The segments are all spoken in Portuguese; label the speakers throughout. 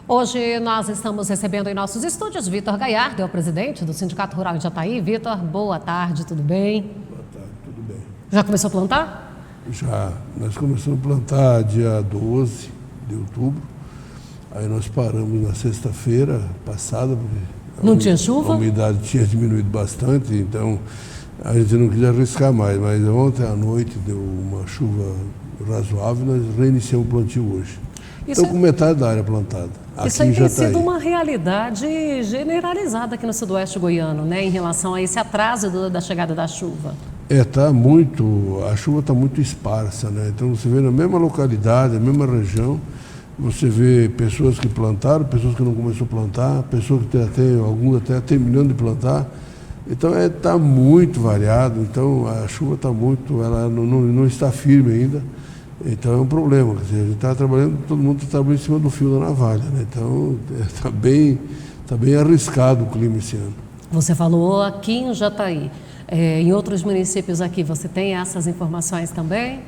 Speaker 1: Hoje nós estamos recebendo em nossos estúdios Vitor Gaiardo, é o presidente do Sindicato Rural de Jataí. Vitor, boa tarde, tudo bem?
Speaker 2: Boa tarde, tudo bem.
Speaker 1: Já começou a plantar? Já.
Speaker 2: Nós começamos a plantar dia 12 de outubro. Aí nós paramos na sexta-feira passada, porque
Speaker 1: não tinha chuva?
Speaker 2: A umidade tinha diminuído bastante, então a gente não quis arriscar mais. Mas ontem à noite deu uma chuva razoável e nós reiniciamos o plantio hoje. Estou com metade da área plantada.
Speaker 1: Isso aí tem sido uma realidade generalizada aqui no sudoeste goiano, né, em relação a esse atraso da chegada da chuva.
Speaker 2: A chuva está muito esparsa, né? Então você vê na mesma localidade, na mesma região, você vê pessoas que plantaram, pessoas que não começaram a plantar, pessoas que alguns até terminando de plantar. Então está muito variado, então a chuva está muito, ela não está firme ainda. Então é um problema, quer dizer, a gente está trabalhando, todo mundo está trabalhando em cima do fio da navalha, né? Então está bem arriscado o clima esse ano.
Speaker 1: Você falou aqui em Jataí, em outros municípios aqui, você tem essas informações também?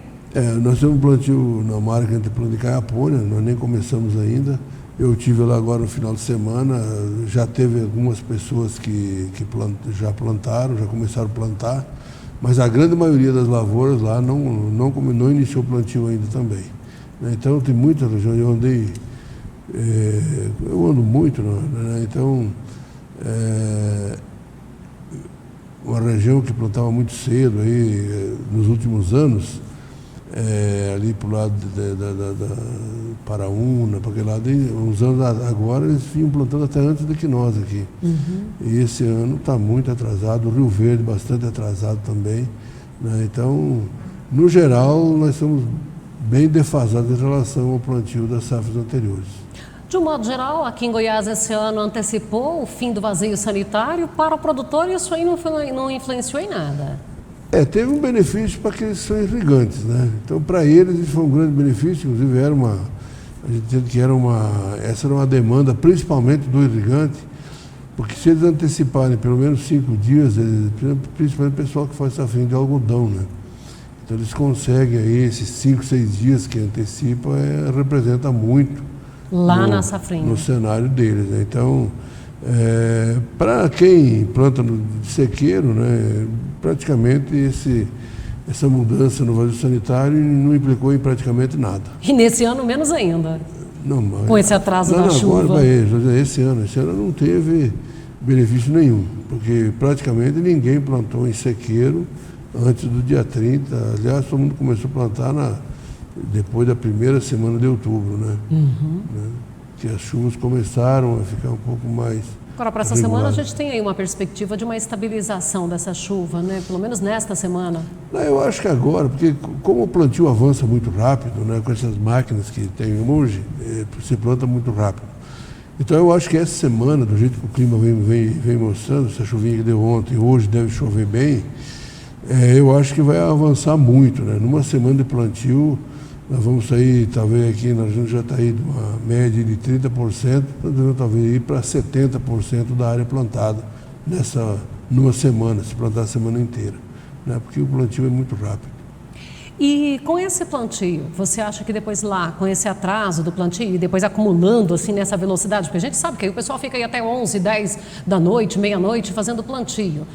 Speaker 2: Nós temos um plantio na área que a gente planta em Caiapônia, nós nem começamos ainda. Eu estive lá agora no final de semana, já teve algumas pessoas que já plantaram, já começaram a plantar. Mas a grande maioria das lavouras lá não iniciou o plantio ainda também. Então tem muita região, eu ando muito, né? Então uma região que plantava muito cedo aí, nos últimos anos, ali para o lado da Paraúna, para aquele lado, uns anos agora eles vinham plantando até antes do que nós aqui. Uhum. E esse ano está muito atrasado, o Rio Verde bastante atrasado também, né? Então, no geral, nós estamos bem defasados em relação ao plantio das safras anteriores.
Speaker 1: De um modo geral, aqui em Goiás esse ano antecipou o fim do vazio sanitário para o produtor e isso aí não influenciou em nada.
Speaker 2: Teve um benefício para aqueles que são irrigantes, né? Então, para eles, isso foi um grande benefício, inclusive a gente entende que essa era uma demanda, principalmente do irrigante, porque se eles anteciparem pelo menos 5 dias, principalmente o pessoal que faz safrinha de algodão, né? Então, eles conseguem aí, esses 5, 6 dias que antecipa, representa muito
Speaker 1: lá na safrinha,
Speaker 2: no cenário deles, né? Então, para quem planta no sequeiro, né, praticamente essa mudança no vazio sanitário não implicou em praticamente nada.
Speaker 1: E nesse ano menos ainda, com esse atraso da chuva.
Speaker 2: Agora esse ano não teve benefício nenhum, porque praticamente ninguém plantou em sequeiro antes do dia 30. Aliás, todo mundo começou a plantar depois da primeira semana de outubro, né? Uhum. Que as chuvas começaram a ficar um pouco mais...
Speaker 1: Agora, para essa semana, a gente tem aí uma perspectiva de uma estabilização dessa chuva, né? Pelo menos nesta semana.
Speaker 2: Eu acho que agora, porque como o plantio avança muito rápido, né? Com essas máquinas que tem hoje, se planta muito rápido. Então, eu acho que essa semana, do jeito que o clima vem mostrando, essa chuvinha que deu ontem, hoje deve chover bem, eu acho que vai avançar muito, né? Numa semana de plantio, nós vamos sair, talvez aqui na região de Jataí, de uma média de 30%, talvez ir para 70% da área plantada numa semana, se plantar a semana inteira, né? Porque o plantio é muito rápido.
Speaker 1: E com esse plantio, você acha que depois lá, com esse atraso do plantio e depois acumulando assim nessa velocidade, porque a gente sabe que aí o pessoal fica aí até 11, 10 da noite, meia-noite fazendo plantio,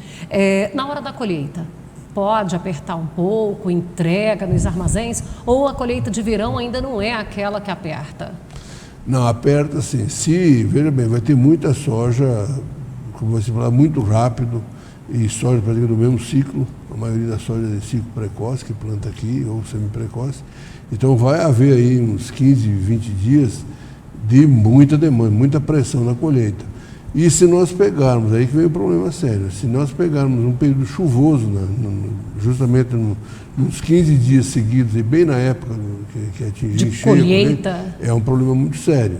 Speaker 1: na hora da colheita, pode apertar um pouco, entrega nos armazéns, ou a colheita de verão ainda não é aquela que aperta?
Speaker 2: Não, aperta sim. Veja bem, vai ter muita soja, como você falar, muito rápido, e soja praticamente do mesmo ciclo, a maioria da soja é de ciclo precoce, que planta aqui, ou semi-precoce. Então vai haver aí uns 15, 20 dias de muita demanda, muita pressão na colheita. E se nós pegarmos, aí que vem o problema sério, se nós pegarmos um período chuvoso, justamente nos 15 dias seguidos, e bem na época que atingir
Speaker 1: de colheita,
Speaker 2: é um problema muito sério.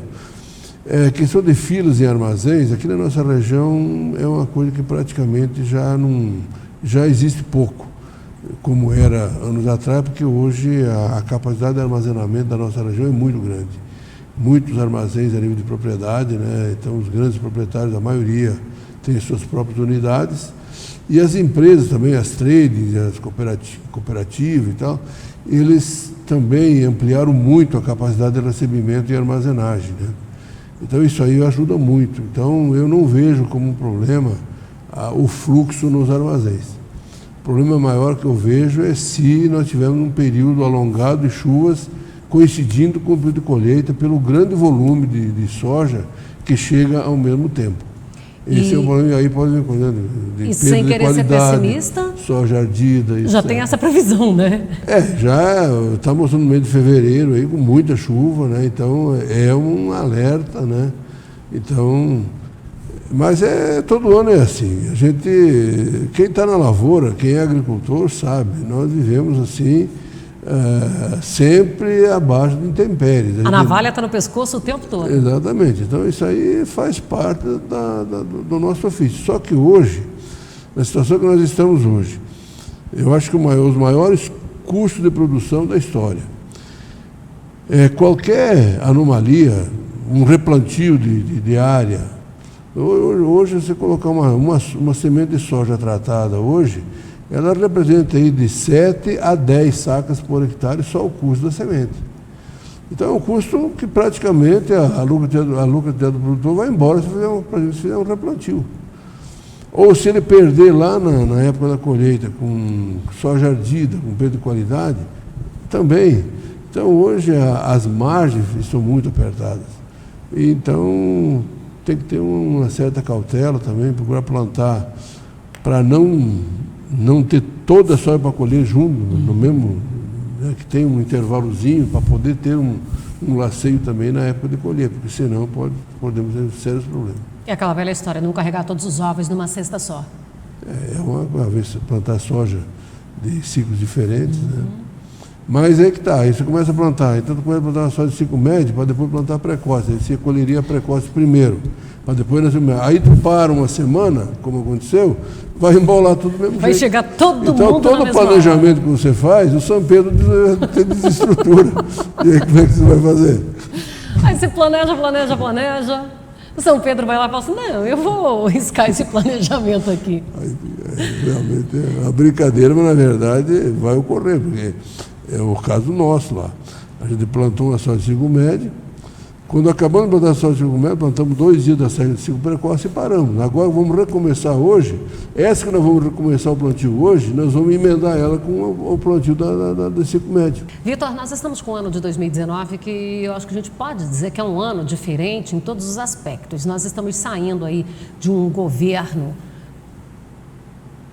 Speaker 2: A questão de filas em armazéns, aqui na nossa região, é uma coisa que praticamente já existe pouco, como era anos atrás, porque hoje a capacidade de armazenamento da nossa região é muito grande. Muitos armazéns a nível de propriedade, né? Então os grandes proprietários, a maioria, têm suas próprias unidades. E as empresas também, as trades, as cooperativas e tal, eles também ampliaram muito a capacidade de recebimento e armazenagem, né? Então isso aí ajuda muito. Então eu não vejo como um problema o fluxo nos armazéns. O problema maior que eu vejo é se nós tivermos um período alongado de chuvas coincidindo com o período de colheita pelo grande volume de soja que chega ao mesmo tempo. Esse é o problema, aí pode vir de
Speaker 1: e sem querer ser pessimista,
Speaker 2: soja ardida.
Speaker 1: Já tem essa previsão, né?
Speaker 2: Já está mostrando no mês de fevereiro aí com muita chuva, né? Então é um alerta, né? Então, mas todo ano é assim. A gente, quem está na lavoura, quem é agricultor sabe, nós vivemos assim. Sempre abaixo de intempéries.
Speaker 1: A navalha está no pescoço o tempo todo.
Speaker 2: Exatamente. Então isso aí faz parte do nosso ofício. Só que hoje, na situação que nós estamos hoje, eu acho que os maiores custos de produção da história. Qualquer anomalia, um replantio de área, hoje você colocar uma semente de soja tratada hoje, ela representa aí de 7 a 10 sacas por hectare só o custo da semente. Então é um custo que praticamente a lucratividade do produtor vai embora se fizer um replantio. Ou se ele perder lá na época da colheita com soja ardida, com perda de qualidade, também. Então hoje as margens estão muito apertadas. Então tem que ter uma certa cautela também, procurar plantar para não ter toda a soja para colher junto, no mesmo, né, que tem um intervalozinho para poder ter um laceio também na época de colher, porque senão podemos ter sérios problemas.
Speaker 1: E aquela velha história, não carregar todos os ovos numa cesta só.
Speaker 2: Uma vez plantar soja de ciclos diferentes, né? Mas aí que está, aí você começa a plantar, então você começa a plantar uma soja de ciclo médio para depois plantar precoce, aí você colheria precoce primeiro, para depois na semana. Aí tu para uma semana, como aconteceu, vai embolar tudo do mesmo jeito.
Speaker 1: Vai chegar todo mundo
Speaker 2: então, todo o planejamento que você faz, o São Pedro desestrutura. E aí como é que você vai fazer?
Speaker 1: Aí você planeja. O São Pedro vai lá e fala assim, não, eu vou riscar esse planejamento aqui. Aí,
Speaker 2: realmente é uma brincadeira, mas na verdade vai ocorrer, porque é o caso nosso lá. A gente plantou uma soja de ciclo médio. Quando acabamos de plantar a soja de ciclo médio, plantamos 2 dias da soja de ciclo precoce e paramos. Agora vamos recomeçar hoje. Essa que nós vamos recomeçar o plantio hoje, nós vamos emendar ela com o plantio da ciclo médio.
Speaker 1: Vitor, nós estamos com o ano de 2019 que eu acho que a gente pode dizer que é um ano diferente em todos os aspectos. Nós estamos saindo aí de um governo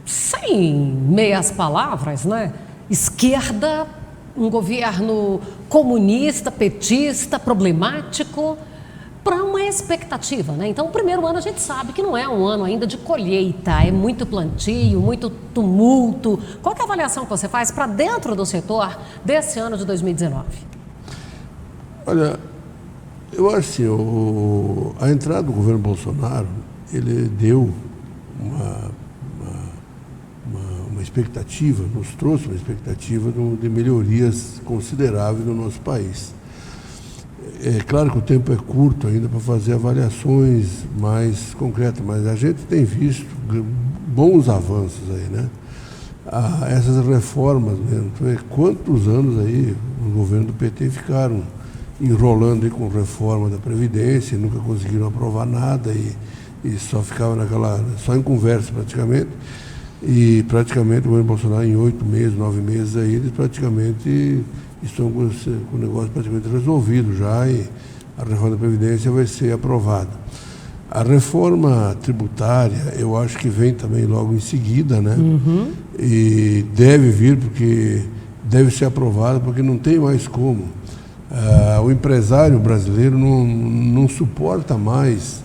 Speaker 1: sem meias palavras, né? Esquerda, um governo comunista, petista, problemático, para uma expectativa, né? Então, o primeiro ano a gente sabe que não é um ano ainda de colheita, é muito plantio, muito tumulto. Qual que é a avaliação que você faz para dentro do setor desse ano de 2019?
Speaker 2: Olha, eu acho assim, a entrada do governo Bolsonaro, ele deu uma expectativa, nos trouxe uma expectativa de melhorias consideráveis no nosso país. É claro que o tempo é curto ainda para fazer avaliações mais concretas, mas a gente tem visto bons avanços aí, né? Essas reformas mesmo. Quantos anos aí o governo do PT ficaram enrolando aí com reforma da Previdência, nunca conseguiram aprovar nada e só ficava só em conversa praticamente. E praticamente o governo Bolsonaro, em 8 meses, 9 meses, aí, eles praticamente estão com o negócio praticamente resolvido já e a reforma da Previdência vai ser aprovada. A reforma tributária, eu acho que vem também logo em seguida, né? Uhum. E deve vir, porque deve ser aprovada, porque não tem mais como. O empresário brasileiro não suporta mais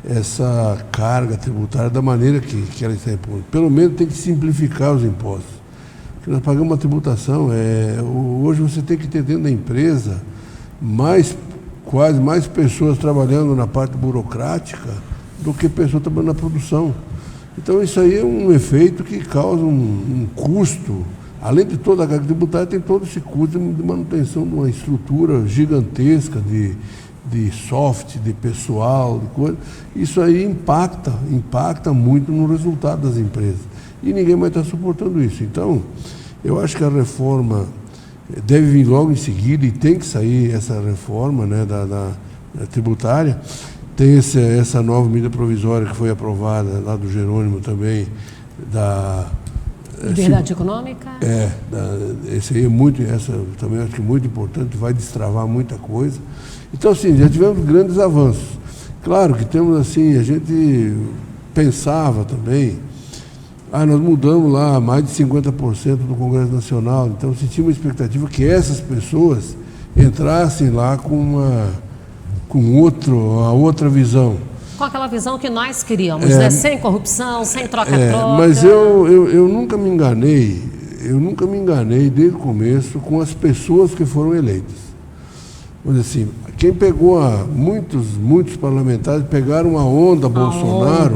Speaker 2: essa carga tributária da maneira que ela está impondo. Pelo menos tem que simplificar os impostos. Porque nós pagamos uma tributação, hoje você tem que ter dentro da empresa quase mais pessoas trabalhando na parte burocrática do que pessoas trabalhando na produção. Então isso aí é um efeito que causa um custo. Além de toda a carga tributária, tem todo esse custo de manutenção de uma estrutura gigantesca de software, de pessoal, de coisa. Isso aí impacta muito no resultado das empresas. E ninguém vai estar suportando isso. Então, eu acho que a reforma deve vir logo em seguida, e tem que sair essa reforma, né, da tributária. tem essa nova medida provisória que foi aprovada lá do Jerônimo também, da...
Speaker 1: Liberdade econômica?
Speaker 2: Esse aí é muito, essa também acho que é muito importante, vai destravar muita coisa. Então, assim, já tivemos grandes avanços. Claro que temos, assim, a gente pensava também, nós mudamos lá mais de 50% do Congresso Nacional, então se tinha uma expectativa que essas pessoas entrassem lá com a outra visão.
Speaker 1: Com aquela visão que nós queríamos, né? Sem corrupção, sem troca-troca.
Speaker 2: Mas eu nunca me enganei, desde o começo com as pessoas que foram eleitas. Vamos dizer assim, quem pegou muitos parlamentares pegaram a onda Bolsonaro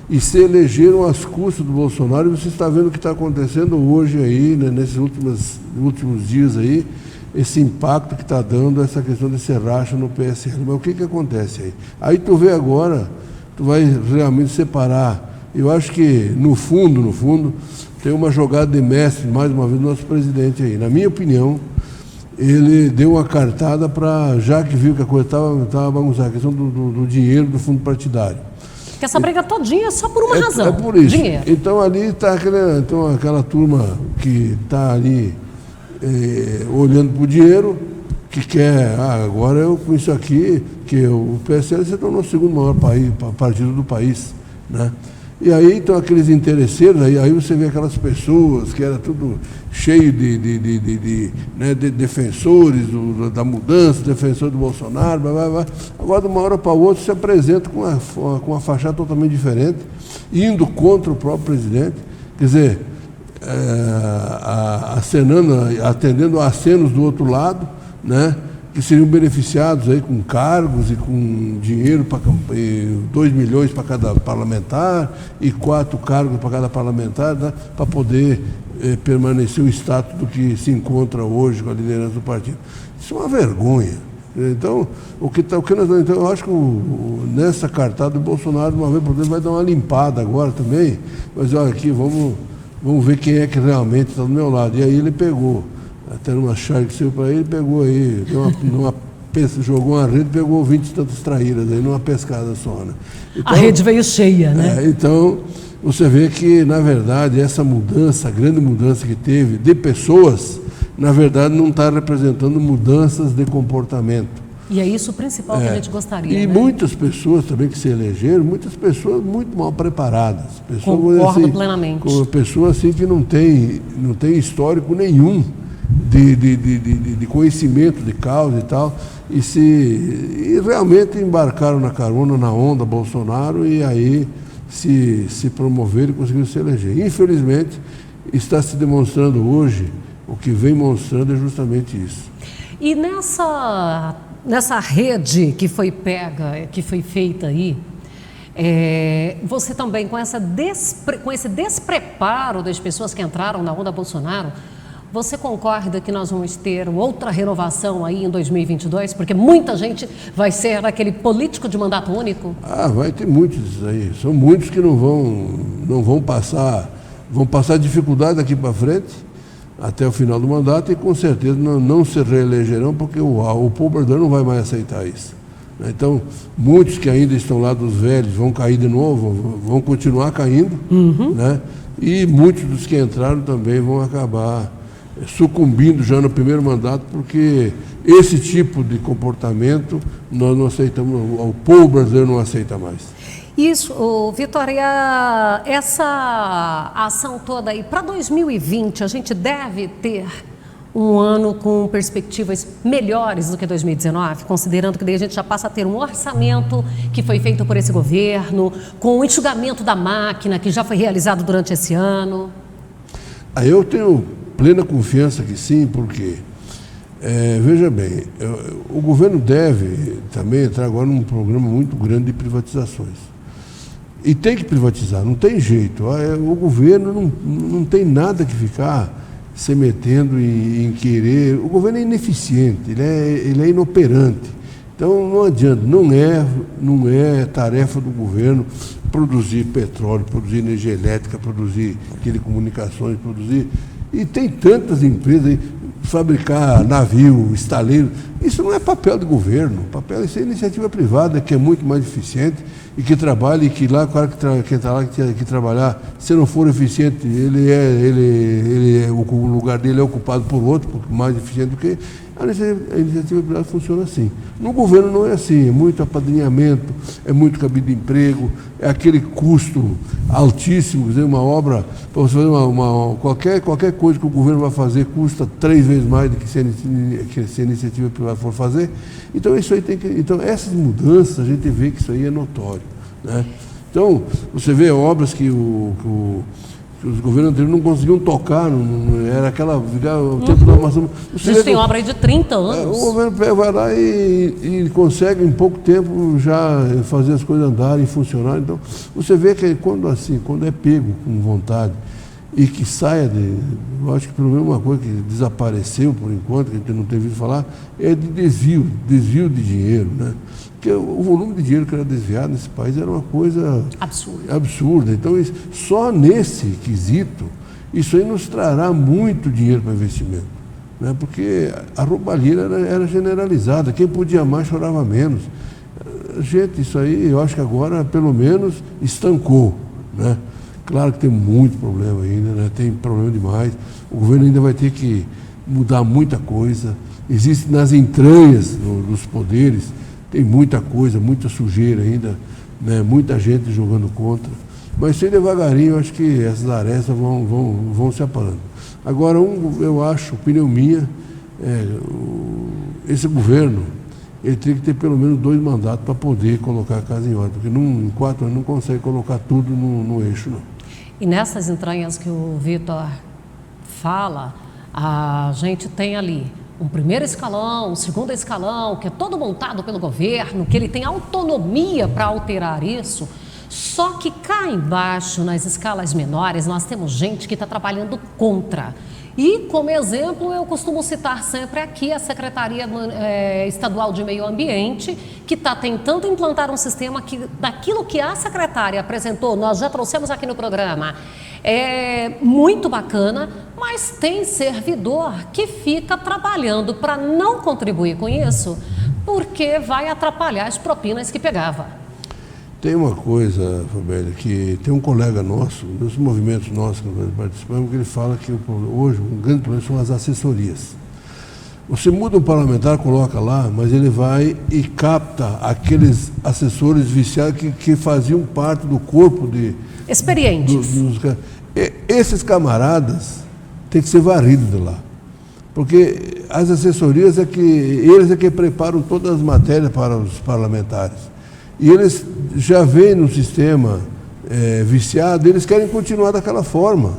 Speaker 2: e se elegeram às custas do Bolsonaro, e você está vendo o que está acontecendo hoje aí, né, nesses últimos dias aí, esse impacto que está dando essa questão desse racha no PSL. Mas o que acontece aí? Aí tu vê agora, tu vai realmente separar. Eu acho que, no fundo, tem uma jogada de mestre, mais uma vez, do nosso presidente aí. Na minha opinião, ele deu uma cartada para, já que viu que a coisa estava bagunçada, a questão do dinheiro do fundo partidário.
Speaker 1: Que essa briga todinha é só por uma razão.
Speaker 2: É por isso.
Speaker 1: Dinheiro.
Speaker 2: Então ali está aquela turma que está ali olhando para o dinheiro, que quer, agora eu com isso aqui, que o PSL se tornou o segundo maior partido do país, né? E aí estão aqueles interesseiros, aí você vê aquelas pessoas que era tudo cheio de defensores da mudança, defensores do Bolsonaro, blá, blá, blá. Agora de uma hora para outra se apresenta com uma fachada totalmente diferente, indo contra o próprio presidente, quer dizer, atendendo a acenos do outro lado, né, que seriam beneficiados aí com cargos e com dinheiro, 2 milhões para cada parlamentar e 4 cargos para cada parlamentar, né, para poder permanecer o status do que se encontra hoje com a liderança do partido. Isso é uma vergonha. Então, então eu acho que nessa cartada do Bolsonaro, uma vez por vez, vai dar uma limpada agora também, mas olha aqui, vamos ver quem é que realmente está do meu lado. E aí ele pegou, até numa chave que saiu para ele, pegou aí, jogou uma rede, pegou 20 e tantas traíras aí, numa pescada só, né? Então,
Speaker 1: a rede veio cheia, né?
Speaker 2: Então, você vê que, na verdade, essa mudança, a grande mudança que teve de pessoas, na verdade, não está representando mudanças de comportamento.
Speaker 1: E é isso o principal que a gente gostaria.
Speaker 2: E
Speaker 1: né?
Speaker 2: muitas pessoas também que se elegeram, muitas pessoas muito mal preparadas.
Speaker 1: Concordo
Speaker 2: assim,
Speaker 1: plenamente.
Speaker 2: Pessoas assim que não tem histórico nenhum de conhecimento de causa e tal, e realmente embarcaram na carona, na onda Bolsonaro, e aí se promoveram e conseguiram se eleger. Infelizmente, está se demonstrando hoje, o que vem mostrando é justamente isso.
Speaker 1: E nessa rede que foi pega, que foi feita aí, você também, com esse despreparo das pessoas que entraram na onda Bolsonaro, você concorda que nós vamos ter outra renovação aí em 2022? Porque muita gente vai ser aquele político de mandato único?
Speaker 2: Vai ter muitos aí. São muitos que não vão passar dificuldade daqui para frente, até o final do mandato, e com certeza não se reelegerão, porque o povo brasileiro não vai mais aceitar isso. Então, muitos que ainda estão lá dos velhos vão cair de novo, vão continuar caindo, né? E muitos dos que entraram também vão acabar sucumbindo já no primeiro mandato, porque esse tipo de comportamento nós não aceitamos, o povo brasileiro não aceita mais.
Speaker 1: Isso, Vitória, essa ação toda aí, para 2020, a gente deve ter um ano com perspectivas melhores do que 2019, considerando que daí a gente já passa a ter um orçamento que foi feito por esse governo, com o enxugamento da máquina que já foi realizado durante esse ano?
Speaker 2: Eu tenho plena confiança que sim, porque, veja bem, o governo deve também entrar agora num programa muito grande de privatizações. E tem que privatizar, não tem jeito. O governo não tem nada que ficar se metendo em querer. O governo é ineficiente, ele é inoperante. Então não adianta, não é tarefa do governo produzir petróleo, produzir energia elétrica, produzir telecomunicações, produzir. E tem tantas empresas aí. fabricar navio, estaleiro. Isso não é papel do governo, isso é iniciativa privada, que é muito mais eficiente e que trabalha, e que lá, o cara que está lá, que trabalhar, se não for eficiente, o lugar dele é ocupado por outro, mais eficiente do que... A iniciativa privada funciona assim. No governo não é assim, é muito apadrinhamento, é muito cabide de emprego, é aquele custo altíssimo, quer dizer, uma obra, para você fazer qualquer coisa que o governo vai fazer custa 3 vezes mais do que se a iniciativa privada for fazer. Então isso aí então essas mudanças a gente vê que isso aí é notório, né? Então, você vê obras que os governos anteriores não conseguiam tocar, era aquela... O tempo da armação.
Speaker 1: Tem obra aí de 30 anos.
Speaker 2: O governo vai lá e consegue, em pouco tempo, já fazer as coisas andarem e funcionarem. Então, você vê que quando é pego com vontade e que saia eu acho que pelo menos uma coisa que desapareceu por enquanto, que a gente não tem visto falar, é de desvio de dinheiro, né? Porque o volume de dinheiro que era desviado nesse país era uma coisa absurda. Então, só nesse quesito, isso aí nos trará muito dinheiro para investimento, né? Porque a roubalheira era generalizada. Quem podia mais chorava menos. Gente, isso aí eu acho que agora, pelo menos, estancou, né? Claro que tem muito problema ainda, né? Tem problema demais. O governo ainda vai ter que mudar muita coisa. Existe nas entranhas dos poderes, tem muita coisa, muita sujeira ainda, né? Muita gente jogando contra. Mas sem devagarinho, eu acho que essas arestas vão se apalando. Agora, eu acho, opinião minha, esse governo, ele tem que ter pelo menos 2 mandatos para poder colocar a casa em ordem, porque em 4 anos não consegue colocar tudo no eixo, não.
Speaker 1: E nessas entranhas que o Vitor fala, a gente tem ali um primeiro escalão, um segundo escalão, que é todo montado pelo governo, que ele tem autonomia para alterar isso. Só que cá embaixo, nas escalas menores, nós temos gente que está trabalhando contra. E, como exemplo, eu costumo citar sempre aqui a Secretaria Estadual de Meio Ambiente, que está tentando implantar um sistema que, daquilo que a secretária apresentou, nós já trouxemos aqui no programa, é muito bacana, mas tem servidor que fica trabalhando para não contribuir com isso, porque vai atrapalhar as propinas que pegava.
Speaker 2: Tem uma coisa, Fabélia, que tem um colega nosso, dos movimentos nossos que nós participamos, que ele fala que hoje um grande problema são as assessorias. Você muda um parlamentar, coloca lá, mas ele vai e capta aqueles assessores viciados que faziam parte do corpo de...
Speaker 1: Experientes.
Speaker 2: Esses camaradas têm que ser varridos de lá. Porque as assessorias eles é que preparam todas as matérias para os parlamentares. E eles já veem no sistema viciado, eles querem continuar daquela forma.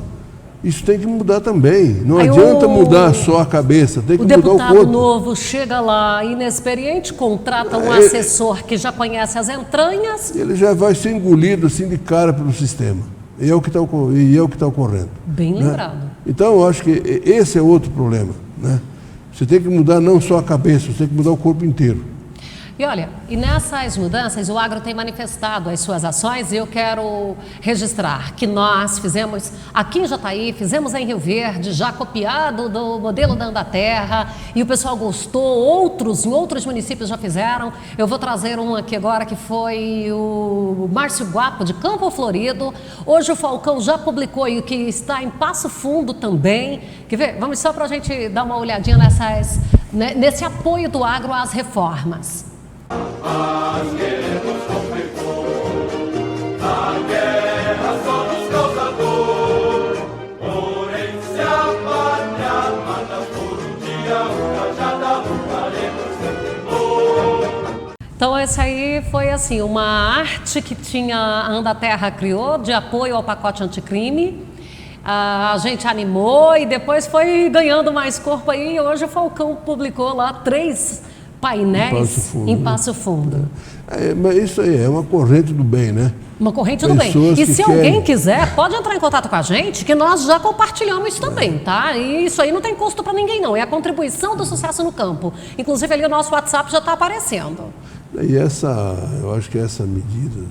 Speaker 2: Isso tem que mudar também. Não adianta mudar só a cabeça, tem que mudar o corpo. O deputado novo
Speaker 1: chega lá, inexperiente, contrata um assessor que já conhece as entranhas.
Speaker 2: Ele já vai ser engolido assim de cara pelo sistema. E é o que está ocorrendo.
Speaker 1: Bem lembrado.
Speaker 2: Né? Então, eu acho que esse é outro problema, né? Você tem que mudar não só a cabeça, você tem que mudar o corpo inteiro.
Speaker 1: E olha, e nessas mudanças o agro tem manifestado as suas ações e eu quero registrar que nós fizemos aqui em Jataí, fizemos em Rio Verde, já copiado do modelo da Andaterra e o pessoal gostou, em outros municípios já fizeram. Eu vou trazer um aqui agora que foi o Márcio Guapo de Campo Florido. Hoje o Falcão já publicou e que está em Passo Fundo também. Quer ver? Vamos só para a gente dar uma olhadinha nesse apoio do agro às reformas.
Speaker 3: As guerras complicou, a guerra só nos causa dor. Porém, se a pátria mata por um dia, cajada lutaremos sempre.
Speaker 1: Então, esse aí foi assim, uma arte que a Andaterra criou de apoio ao pacote anticrime. A gente animou e depois foi ganhando mais corpo aí. Hoje o Falcão publicou lá 3 painéis em Passo Fundo.
Speaker 2: Mas isso aí é uma corrente do bem, né?
Speaker 1: Uma corrente do bem. E se alguém quiser, pode entrar em contato com a gente, que nós já compartilhamos isso também, tá? E isso aí não tem custo para ninguém, não. É a contribuição do sucesso no campo. Inclusive, ali o nosso WhatsApp já está aparecendo.
Speaker 2: E eu acho que essa medida,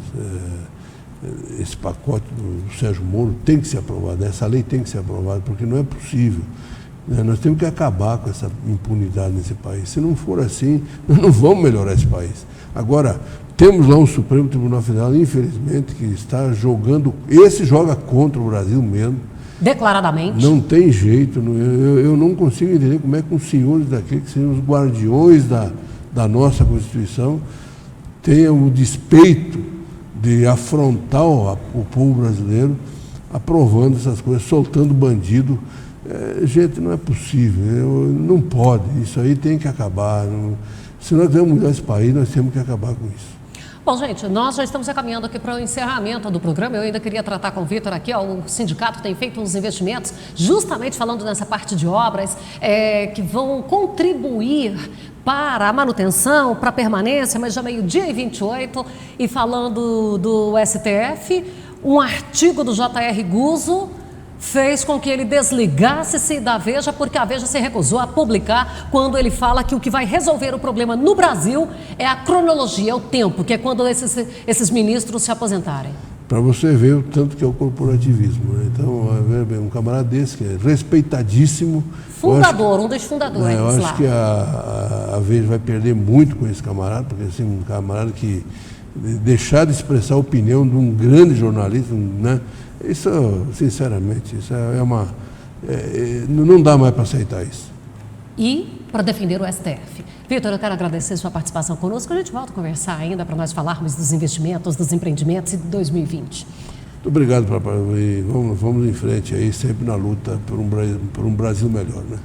Speaker 2: esse pacote do Sérgio Moro tem que ser aprovado. Essa lei tem que ser aprovada, porque não é possível Nós temos que acabar com essa impunidade nesse país. Se não for assim, nós não vamos melhorar esse país. Agora, temos lá um Supremo Tribunal Federal, infelizmente, que está jogando, esse joga contra o Brasil mesmo.
Speaker 1: Declaradamente.
Speaker 2: Não tem jeito, eu não consigo entender como é que os senhores daqueles que seriam os guardiões da nossa Constituição tenham o despeito de afrontar o povo brasileiro, aprovando essas coisas, soltando bandido. Gente, não é possível, não pode, isso aí tem que acabar. Se nós queremos mudar esse país, nós temos que acabar com isso.
Speaker 1: Bom, gente, nós já estamos caminhando aqui para o encerramento do programa. Eu ainda queria tratar com o Vitor aqui, ó, o sindicato tem feito uns investimentos, justamente falando nessa parte de obras que vão contribuir para a manutenção, para a permanência, mas já meio-dia e 28, e falando do STF, um artigo do J.R. Guzzo fez com que ele desligasse-se da Veja, porque a Veja se recusou a publicar quando ele fala que o que vai resolver o problema no Brasil é a cronologia, é o tempo, que é quando esses ministros se aposentarem.
Speaker 2: Para você ver o tanto que é o corporativismo, né? Então, um camarada desse, que é respeitadíssimo.
Speaker 1: Fundador, um dos fundadores
Speaker 2: eu acho que a Veja vai perder muito com esse camarada, porque assim, um camarada que deixar de expressar a opinião de um grande jornalista, né? Isso, sinceramente, isso não dá mais para aceitar isso.
Speaker 1: E para defender o STF. Vitor, eu quero agradecer a sua participação conosco. A gente volta a conversar ainda para nós falarmos dos investimentos, dos empreendimentos e de 2020.
Speaker 2: Muito obrigado, papai. Vamos em frente aí, sempre na luta por um Brasil melhor, né?